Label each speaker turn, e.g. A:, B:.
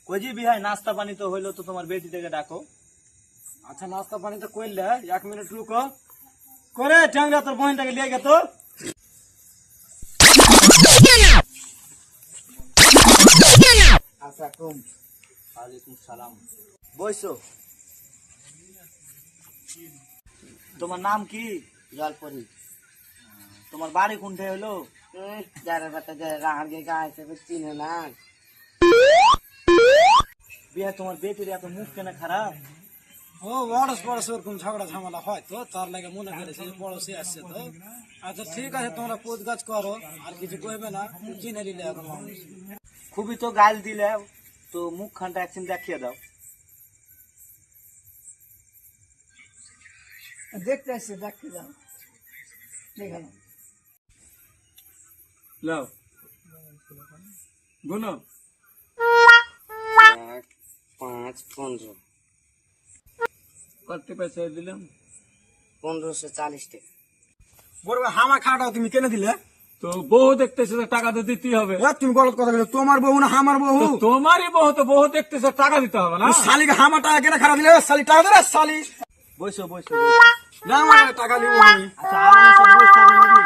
A: Cosy বিহাই নাস্তা পানি তো হইলো, তো তোমার বেটি থেকে ডাকো।
B: আচ্ছা নাস্তা পানি তো করলে, 1 মিনিট রুকো করে ট্যাংরা তোর বোনটাকে লিয়ে গে তো। আচ্ছা কম।
A: ওয়ালাইকুম সালাম। বইসো। তোমার নাম কি?
C: জলপরি।
A: তোমার বাড়ি কোনটা হলো?
C: যারা বাতা যারা রাহার গায়ে চিনে না।
A: বিহাই তোমার বেটির এত মুখ কেন খারাপ?
B: ও বড়স বড়স ওরকম ঝগড়া ঝামেলা হয় তো, তার লাগে মনে করেছে বড়সই আসছে তো। আচ্ছা ঠিক আছে, তোমরা পোদ গাছ করো, আর কিছু কইবে না, চিনে নিলে এখন মানুষ।
A: খুবই তো গাল দিলে, তো মুখ খানটা একদিন দেখিয়ে দাও।
C: দেখতে আসছে, দেখতে যাও, দেখে নাও।
B: লাও গুনো
C: 1 5 15
B: কত পয়সা দিলাম?
C: 1540 টাকা।
B: বড় হামা খাটা তুমি কেন দিলে? তো বউ দেখতেছে, টাকা তো দিতেই হবে। তুমি গলত কথা বলে, তোমার বউ না আমার বউ? তোমারই বউ, তো বউ দেখতেছে, টাকা দিতে হবে না? শালিকে হামা টাকা কেন খারাপ দিলে? শালি টাকা দে, শালি।
A: বইসো বইসো।
B: না আমার টাকা নিব আমি।
A: আচ্ছা আর সব বসে থাকো।